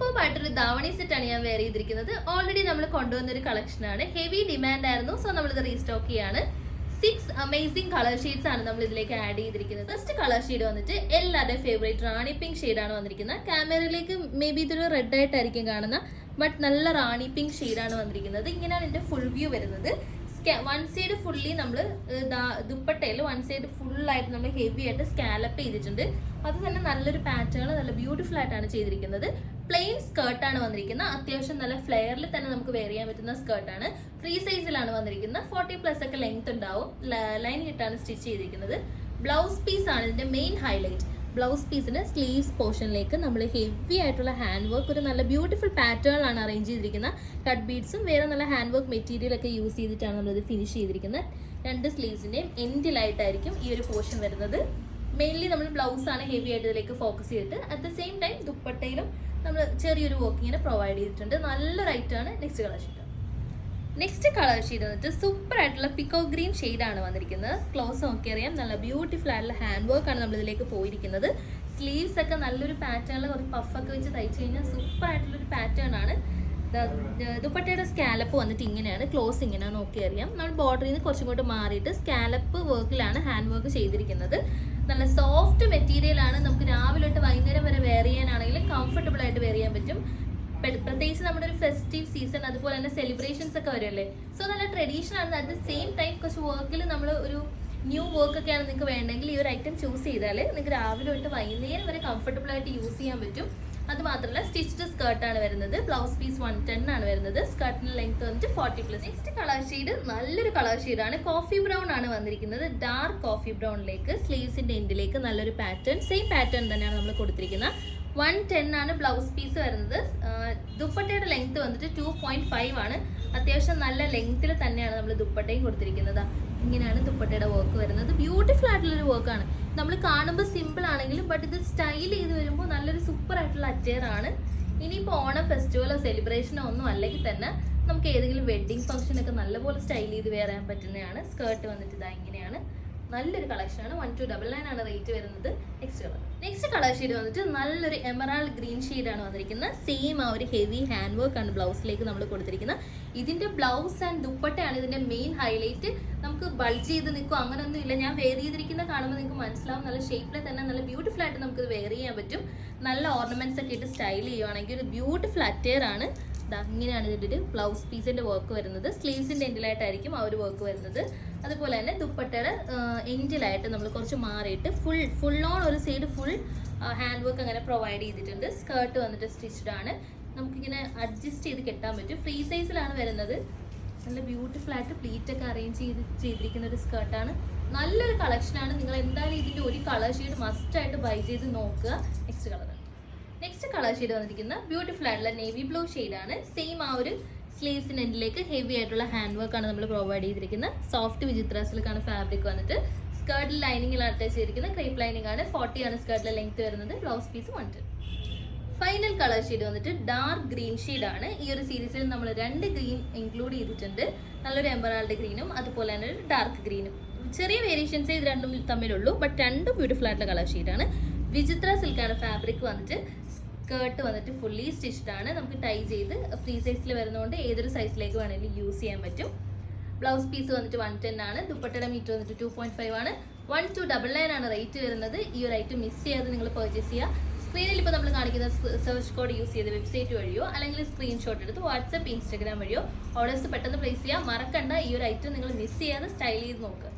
Super ആയിട്ടൊരു ധാവണി സെറ്റാണ് ഞാൻ വെയർ ചെയ്തിരിക്കുന്നത്. ഓൾറെഡി നമ്മൾ കൊണ്ടുവന്നൊരു കളക്ഷനാണ്. ഹെവി ഡിമാൻഡ് ആയിരുന്നു. സോ നമ്മളിത് റീസ്റ്റോക്ക് ചെയ്യാണ്. 6 അമേസിംഗ് കളർ ഷെയ്ഡ്സ് ആണ് നമ്മൾ ഇതിലേക്ക് ആഡ് ചെയ്തിരിക്കുന്നത്. ഫസ്റ്റ് കളർ ഷെയ്ഡ് വന്നിട്ട് എല്ലാവരുടെയും ഫേവറേറ്റ് റാണി പിങ്ക് ഷെയ്ഡാണ് വന്നിരിക്കുന്നത്. ക്യാമറയിലേക്ക് മേ ബി ഇതൊരു റെഡ് ആയിട്ടായിരിക്കും കാണുന്ന, ബട്ട് നല്ല റാണി പിങ്ക് ഷെയ്ഡാണ് വന്നിരിക്കുന്നത്. ഇങ്ങനെയാണ് ഇതിന്റെ ഫുൾ വ്യൂ വരുന്നത്. വൺ സൈഡ് ഫുള്ളി നമ്മൾ ദുപ്പട്ടയിൽ വൺ സൈഡ് ഫുള്ളായിട്ട് നമ്മൾ ഹെവി ആയിട്ട് സ്കാലപ്പ് ചെയ്തിട്ടുണ്ട്. അത് തന്നെ നല്ലൊരു പാറ്റേൺ, നല്ല ബ്യൂട്ടിഫുൾ ആയിട്ടാണ് ചെയ്തിരിക്കുന്നത്. പ്ലെയിൻ സ്കേർട്ടാണ് വന്നിരിക്കുന്നത്. അത്യാവശ്യം നല്ല ഫ്ലെയറിൽ തന്നെ നമുക്ക് വെയർ ചെയ്യാൻ പറ്റുന്ന സ്കേർട്ടാണ്. ഫ്രീ സൈസിലാണ് വന്നിരിക്കുന്നത്. 40+ ഒക്കെ ലെങ്ത് ഉണ്ടാവും. ലൈൻ ഇട്ടാണ് സ്റ്റിച്ച് ചെയ്തിരിക്കുന്നത്. ബ്ലൗസ് പീസ് ആണ് ഇതിന്റെ മെയിൻ ഹൈലൈറ്റ്. ബ്ലൗസ് പീസിന് സ്ലീവ്സ് പോർഷനിലേക്ക് നമ്മൾ ഹെവി ആയിട്ടുള്ള ഹാൻഡ് വർക്ക്, ഒരു നല്ല ബ്യൂട്ടിഫുൾ പാറ്റേണിലാണ് അറേഞ്ച് ചെയ്തിരിക്കുന്നത്. കട്ട് ബീഡ്സും വേറെ നല്ല ഹാൻഡ് വർക്ക് മെറ്റീരിയൽ ഒക്കെ യൂസ് ചെയ്തിട്ടാണ് നമ്മളിത് ഫിനിഷ് ചെയ്തിരിക്കുന്നത്. രണ്ട് സ്ലീവ്സിൻ്റെയും എൻഡിലായിട്ടായിരിക്കും ഈ ഒരു പോർഷൻ വരുന്നത്. മെയിൻലി നമ്മൾ ബ്ലൗസ് ആണ് ഹെവി ആയിട്ട് ഇതിലേക്ക് ഫോക്കസ് ചെയ്തിട്ട്, അറ്റ് ദ സെയിം ടൈം ദുപ്പട്ടയിലും നമ്മൾ ചെറിയൊരു വർക്കിങ്ങിനെ പ്രൊവൈഡ് ചെയ്തിട്ടുണ്ട്. നല്ല റൈറ്റാണ്. Next colour sheet. Next colour shade വന്നിട്ട് സൂപ്പർ ആയിട്ടുള്ള പിക്കോ ഗ്രീൻ ഷെയ്ഡാണ് വന്നിരിക്കുന്നത്. ക്ലോസ് നോക്കി അറിയാം, നല്ല ബ്യൂട്ടിഫുൾ ആയിട്ടുള്ള ഹാൻഡ് വർക്ക് ആണ് നമ്മൾ ഇതിലേക്ക് പോയിരിക്കുന്നത്. സ്ലീവ്സ് ഒക്കെ നല്ലൊരു പാറ്റേണിൽ കുറച്ച് പഫൊക്കെ വെച്ച് തയ്ച്ചു കഴിഞ്ഞാൽ സൂപ്പർ ആയിട്ടുള്ളൊരു പാറ്റേൺ ആണ്. ദുപ്പട്ടയുടെ സ്കാലപ്പ് വന്നിട്ട് ഇങ്ങനെയാണ്. ക്ലോസ് ഇങ്ങനെയാണ് നോക്കി അറിയാം. നമ്മൾ ബോർഡറിൽ നിന്ന് കുറച്ചും കൂടെ മാറിയിട്ട് സ്കാലപ്പ് വർക്കിലാണ് ഹാൻഡ് വർക്ക് ചെയ്തിരിക്കുന്നത്. നല്ല സോഫ്റ്റ് മെറ്റീരിയൽ ആണ്. നമുക്ക് രാവിലെ തൊട്ട് വൈകുന്നേരം വരെ വെയർ ചെയ്യാനാണെങ്കിലും കംഫർട്ടബിൾ ആയിട്ട് വെയർ ചെയ്യാൻ പറ്റും. പ്രത്യേകിച്ച് നമ്മുടെ ഒരു ഫെസ്റ്റീവ് സീസൺ, അതുപോലെ തന്നെ സെലിബ്രേഷൻസ് ഒക്കെ വരുമല്ലേ. സോ നല്ല ട്രഡീഷണൽ ആണ്. അറ്റ് ദ സെയിം ടൈം കുറച്ച് വർക്കിൽ നമ്മൾ ഒരു ന്യൂ വർക്ക് ഒക്കെയാണ് നിങ്ങൾക്ക് വേണമെങ്കിൽ ഈ ഒരു ഐറ്റം ചൂസ് ചെയ്താൽ നിങ്ങൾക്ക് രാവിലെ തൊട്ട് വൈകുന്നേരം വരെ കംഫർട്ടബിൾ ആയിട്ട് യൂസ് ചെയ്യാൻ പറ്റും. അത് മാത്രമല്ല സ്റ്റിച്ച്ഡ് സ്കേർട്ടാണ് വരുന്നത്. ബ്ലൗസ് പീസ് 110 ആണ് വരുന്നത്. സ്കേർട്ടിന്റെ ലെങ്ത് വന്നിട്ട് 40+. നെക്സ്റ്റ് കളർ ഷെയ്ഡ് നല്ലൊരു കളർ ഷെയ്ഡാണ്. കോഫി ബ്രൗൺ ആണ് വന്നിരിക്കുന്നത്. ഡാർക്ക് കോഫി ബ്രൗണിലേക്ക് സ്ലീവ്സിന്റെ എൻഡിലേക്ക് നല്ലൊരു പാറ്റേൺ, സെയിം പാറ്റേൺ തന്നെയാണ് നമ്മൾ കൊടുത്തിരിക്കുന്നത്. 110 ആണ് ബ്ലൗസ് പീസ് വരുന്നത്. ദുപ്പട്ടയുടെ ലെങ്ത് വന്നിട്ട് 2.5 ആണ്. അത്യാവശ്യം നല്ല ലെങ്ത്തിൽ തന്നെയാണ് നമ്മൾ ദുപ്പട്ടയും കൊടുത്തിരിക്കുന്നത്. ഇങ്ങനെയാണ് ദുപ്പട്ടയുടെ വർക്ക് വരുന്നത്. ബ്യൂട്ടിഫുൾ ആയിട്ടുള്ളൊരു വർക്കാണ്. നമ്മൾ കാണുമ്പോൾ സിമ്പിൾ ആണെങ്കിലും ബട്ട് ഇത് സ്റ്റൈൽ ചെയ്ത് വരുമ്പോൾ നല്ലൊരു സൂപ്പർ ആയിട്ടുള്ള അറ്റയർ ആണ്. ഇനിയിപ്പോൾ ഓണം ഫെസ്റ്റിവലോ സെലിബ്രേഷനോ ഒന്നും അല്ലെങ്കിൽ തന്നെ നമുക്ക് ഏതെങ്കിലും വെഡ്ഡിങ് ഫംഗ്ഷനൊക്കെ നല്ലപോലെ സ്റ്റൈൽ ചെയ്ത് വെയർ ചെയ്യാൻ പറ്റുന്നതാണ്. സ്കേർട്ട് വന്നിട്ട് ഇതാ ഇങ്ങനെയാണ്. നല്ലൊരു കളക്ഷനാണ്. 1299 ആണ് റേറ്റ് വരുന്നത്. നെക്സ്റ്റ് കളർ ഷെയ്ഡ് വന്നിട്ട് നല്ലൊരു എമറാൾഡ് ഗ്രീൻ ഷെയ്ഡാണ് വന്നിരിക്കുന്നത്. സെയിം ആ ഒരു ഹെവി ഹാൻഡ് വർക്ക് ആണ് ബ്ലൗസിലേക്ക് നമ്മൾ കൊടുത്തിരിക്കുന്നത്. ഇതിന്റെ ബ്ലൗസ് ആൻഡ് ദുപ്പട്ടയാണ് ഇതിന്റെ മെയിൻ ഹൈലൈറ്റ്. നമുക്ക് ബൾജ് ചെയ്ത് നിൽക്കും അങ്ങനെയൊന്നും ഇല്ല. ഞാൻ വെയർ ചെയ്തിരിക്കുന്ന കാണുമ്പോൾ നിങ്ങൾക്ക് മനസ്സിലാവും. നല്ല ഷേപ്പിൽ തന്നെ നല്ല ബ്യൂട്ടിഫുൾ ആയിട്ട് നമുക്ക് വെയർ ചെയ്യാൻ പറ്റും. നല്ല ഓർണമെന്റ്സ് ഒക്കെ ഇട്ട് സ്റ്റൈൽ ചെയ്യുവാണെങ്കിൽ ഒരു ബ്യൂട്ടിഫുൾ അറ്റയർ ആണ്. ഇങ്ങനെയാണ് ഇതിൻ്റെ ഒരു ബ്ലൗസ് പീസിന്റെ വർക്ക് വരുന്നത്. സ്ലീവ്സിന്റെ എൻഡിലായിട്ടായിരിക്കും ആ ഒരു വർക്ക് വരുന്നത്. അതുപോലെ തന്നെ ദുപ്പട്ടയുടെ എൻഡിലായിട്ട് നമ്മൾ കുറച്ച് മാറിയിട്ട് ഫുൾ ഓൺ ഒരു സൈഡ് ഫുൾ ഹാൻഡ് വർക്ക് അങ്ങനെ പ്രൊവൈഡ് ചെയ്തിട്ടുണ്ട്. സ്കേർട്ട് വന്നിട്ട് സ്റ്റിച്ച്ഡ് ആണ്. നമുക്കിങ്ങനെ അഡ്ജസ്റ്റ് ചെയ്ത് കെട്ടാൻ പറ്റും. ഫ്രീ സൈസിലാണ് വരുന്നത്. നല്ല ബ്യൂട്ടിഫുൾ ആയിട്ട് പ്ലീറ്റ് ഒക്കെ അറേഞ്ച് ചെയ്തിരിക്കുന്ന ഒരു സ്കേർട്ടാണ്. നല്ലൊരു കളക്ഷനാണ്. നിങ്ങൾ എന്തായാലും ഇതിൻ്റെ ഒരു കളർ ഷെയ്ഡ് മസ്റ്റായിട്ട് ബൈ ചെയ്ത് നോക്കുക. നെക്സ്റ്റ് കളർ ഷെയ്ഡ് വന്നിരിക്കുന്ന ബ്യൂട്ടിഫുൾ ആയിട്ടുള്ള നേവി ബ്ലൂ ഷെയ്ഡാണ്. സെയിം ആ ഒരു സ്ലീവ്സിന് എൻഡിലേക്ക് ഹെവി ആയിട്ടുള്ള ഹാൻഡ് വർക്ക് ആണ് നമ്മൾ പ്രൊവൈഡ് ചെയ്തിരിക്കുന്നത്. സോഫ്റ്റ് വിചിത്ര സിൽക്കാണ് ഫാബ്രിക് വന്നിട്ട്. സ്കേർട്ടിൽ ലൈനിങ്ങിൽ അറ്റാച്ച് ചെയ്തിരിക്കുന്നത് ക്രേപ്പ് ലൈനിങ് ആണ്. 40 ആണ് സ്കേർട്ടിലെ ലെങ്ത് വരുന്നത്. Blouse piece 110. Final colour shade വന്നിട്ട് ഡാർക്ക് ഗ്രീൻ ഷെയ്ഡാണ്. ഈ ഒരു സീരീസിൽ നമ്മൾ 2 ഗ്രീൻ ഇൻക്ലൂഡ് ചെയ്തിട്ടുണ്ട്. നല്ലൊരു എമറാൾഡ് ഗ്രീനും അതുപോലെ തന്നെ ഒരു ഡാർക്ക് ഗ്രീനും. ചെറിയ വേരിയേഷൻസ് ഇത് രണ്ടും തമ്മിലുള്ളൂ, ബട്ട് രണ്ടും ബ്യൂട്ടിഫുൾ ആയിട്ടുള്ള കളർ ഷെയ്ഡാണ്. വിചിത്ര സിൽക്കാണ് ഫാബ്രിക് വന്നിട്ട്. സ്കേർട്ട് വന്നിട്ട് ഫുള്ളി സ്റ്റിച്ച്ഡ് ആണ്. നമുക്ക് ടൈ ചെയ്ത് ഫ്രീ സൈസിൽ വരുന്നതുകൊണ്ട് ഏതൊരു സൈസിലേക്ക് വേണമെങ്കിലും യൂസ് ചെയ്യാൻ പറ്റും. ബ്ലൗസ് പീസ് വന്നിട്ട് 110 ആണ്. ദുപ്പട്ടയുടെ മീറ്റർ വന്നിട്ട് 2.5 ആണ്. 1299 ആണ് റേറ്റ് വരുന്നത്. ഈ ഒരു ഐറ്റം മിസ് ചെയ്യാതെ നിങ്ങൾ പർച്ചേസ് ചെയ്യുക. സ്ക്രീനിൽ ഇപ്പോൾ നമ്മൾ കാണിക്കുന്ന സെർച്ച് കോഡ് യൂസ് ചെയ്ത് വെബ്സൈറ്റ് വഴിയോ അല്ലെങ്കിൽ സ്ക്രീൻഷോട്ട് എടുത്ത് വാട്സപ്പ്, ഇൻസ്റ്റാഗ്രാം വഴിയോ ഓർഡേഴ്സ് പെട്ടെന്ന് പ്ലേസ് ചെയ്യുക. മറക്കണ്ട, ഈ ഒരു ഐറ്റം നിങ്ങൾ മിസ് ചെയ്യാതെ സ്റ്റൈൽ ചെയ്ത് നോക്കുക.